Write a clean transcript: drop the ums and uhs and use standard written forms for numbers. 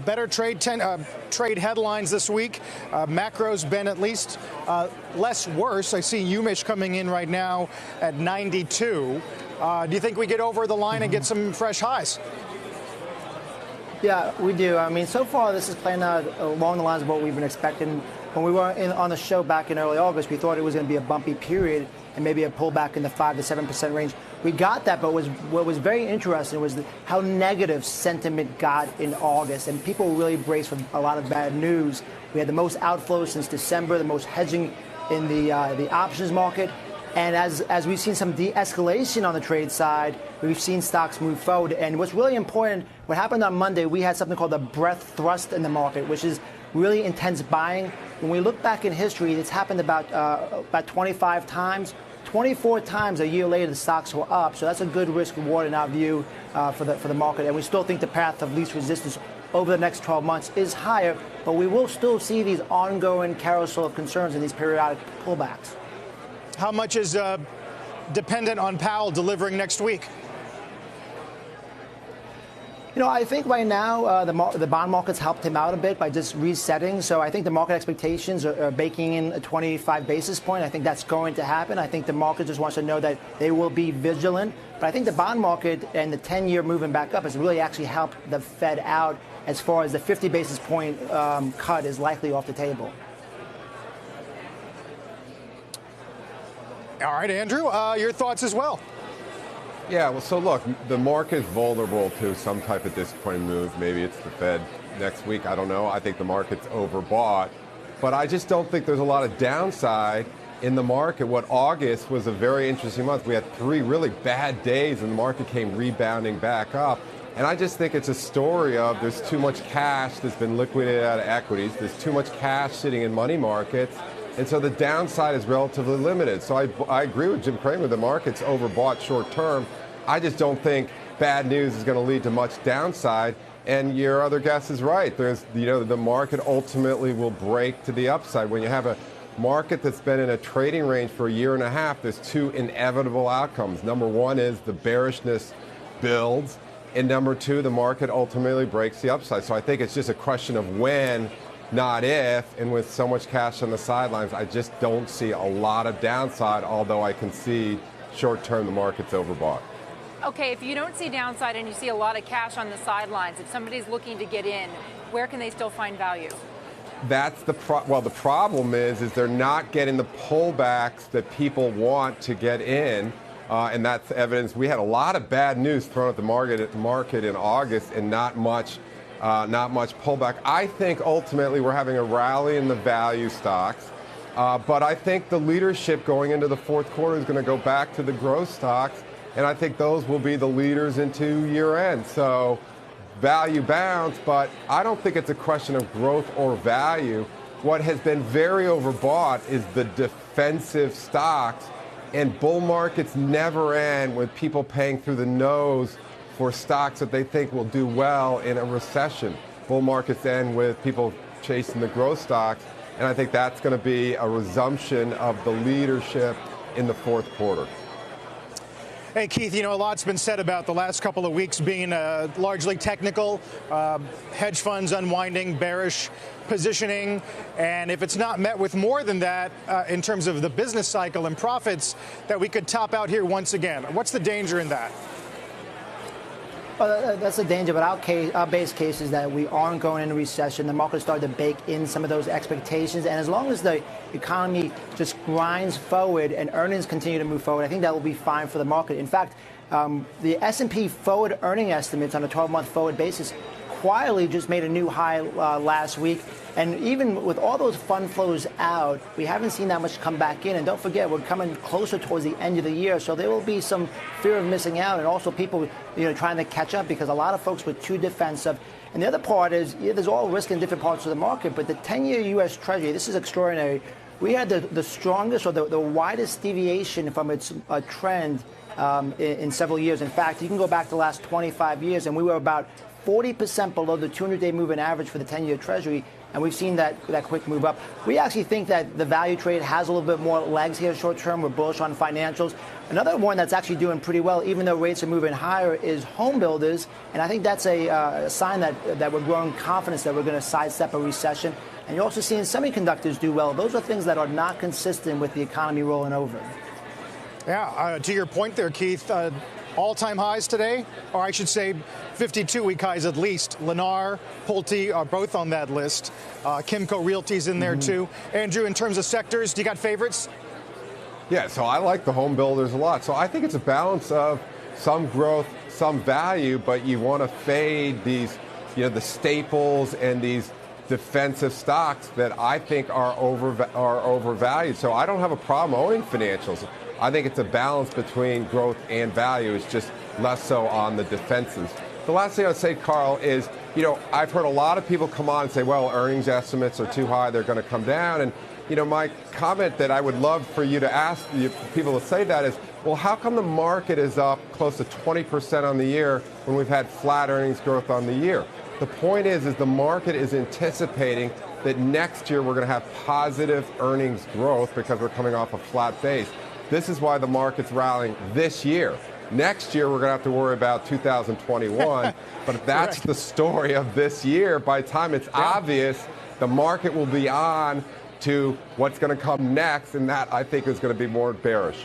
Better trade headlines this week. Macro's been at least less worse. I see UMich coming in right now at 92. Do you think we get over the line and get some fresh highs? Yeah, we do. I mean, so far this is playing out along the lines of what we've been expecting. When we were on the show back in early August, we thought it was going to be a bumpy period and maybe a pullback in the 5 to 7% range. We got that, but what was very interesting was how negative sentiment got in August, and people really braced for a lot of bad news. We had the most outflows since December, the most hedging in the options market, and as we've seen some de-escalation on the trade side, we've seen stocks move forward. And what's really important, what happened on Monday, we had something called a breadth thrust in the market, which is really intense buying. When we look back in history, it's happened about 25 times. 24 times a year later, the stocks were up. So that's a good risk reward in our view for the market. And we still think the path of least resistance over the next 12 months is higher. But we will still see these ongoing carousel of concerns in these periodic pullbacks. How much is dependent on Powell delivering next week? You know, I think right now the bond market's helped him out a bit by just resetting. So I think the market expectations are baking in a 25 basis point. I think that's going to happen. I think the market just wants to know that they will be vigilant. But I think the bond market and the 10-year moving back up has really actually helped the Fed out as far as the 50 basis point cut is likely off the table. All right, Andrew, your thoughts as well. Yeah, well, so look, the market is vulnerable to some type of disappointing move. Maybe it's the Fed next week. I don't know. I think the market's overbought. But I just don't think there's a lot of downside in the market. What August was a very interesting month. We had 3 really bad days and the market came rebounding back up. And I just think it's a story of there's too much cash that's been liquidated out of equities. There's too much cash sitting in money markets. And so the downside is relatively limited. So I agree with Jim Cramer. The market's overbought short term. I just don't think bad news is going to lead to much downside. And your other guess is right. There's, the market ultimately will break to the upside. When you have a market that's been in a trading range for a year and a half, there's 2 inevitable outcomes. Number 1 is the bearishness builds. And number 2, the market ultimately breaks the upside. So I think it's just a question of when, not if, and with so much cash on the sidelines, I just don't see a lot of downside, although I concede short-term the market's overbought. Okay, if you don't see downside and you see a lot of cash on the sidelines, if somebody's looking to get in, where can they still find value? That's the problem is they're not getting the pullbacks that people want to get in, and that's evidence. We had a lot of bad news thrown at the market in August, and not much pullback. I think ultimately we're having a rally in the value stocks, but I think the leadership going into the fourth quarter is going to go back to the growth stocks, and I think those will be the leaders into year end. So value bounds, but I don't think it's a question of growth or value. What has been very overbought is the defensive stocks, and bull markets never end with people paying through the nose for stocks that they think will do well in a recession. Bull markets end with people chasing the growth stocks, and I think that's going to be a resumption of the leadership in the fourth quarter. Hey, Keith, a lot's been said about the last couple of weeks being largely technical, hedge funds unwinding, bearish positioning, and if it's not met with more than that in terms of the business cycle and profits, that we could top out here once again. What's the danger in that? Well, that's the danger, but our base case is that we aren't going into recession. The market started to bake in some of those expectations, and as long as the economy just grinds forward and earnings continue to move forward, I think that will be fine for the market. In fact, the S&P forward earning estimates on a 12-month forward basis quietly just made a new high last week. And even with all those fund flows out, we haven't seen that much come back in. And don't forget, we're coming closer towards the end of the year, so there will be some fear of missing out, and also people, trying to catch up because a lot of folks were too defensive. And the other part is, there's all risk in different parts of the market, but the 10-year U.S. Treasury, this is extraordinary. We had the strongest or the widest deviation from its trend in several years. In fact, you can go back to the last 25 years, and we were about 40% below the 200-day moving average for the 10-year Treasury, and we've seen that quick move up. We actually think that the value trade has a little bit more legs here short term. We're bullish on financials. Another one that's actually doing pretty well, even though rates are moving higher, is home builders. And I think that's a sign that we're growing confidence that we're going to sidestep a recession. And you're also seeing semiconductors do well. Those are things that are not consistent with the economy rolling over. Yeah, to your point there, Keith, all-time highs today, or I should say 52-week highs at least. Lerner, Pulte are both on that list. Kimco Realty's in there too. Andrew, in terms of sectors, do you got favorites? Yeah, so I like the home builders a lot. So I think it's a balance of some growth, some value, but you want to fade these, the staples and these defensive stocks that I think are overvalued. So I don't have a problem owning financials. I think it's a balance between growth and value. It's just less so on the defenses. The last thing I'd say, Carl, is, I've heard a lot of people come on and say, well, earnings estimates are too high, they're going to come down. And, my comment that I would love for you to ask people to say that is, well, how come the market is up close to 20% on the year when we've had flat earnings growth on the year? The point is the market is anticipating that next year we're going to have positive earnings growth because we're coming off a flat base. This is why the market's rallying this year. Next year, we're going to have to worry about 2021. But if that's the story of this year, by the time it's obvious, the market will be on to what's going to come next. And that, I think, is going to be more bearish.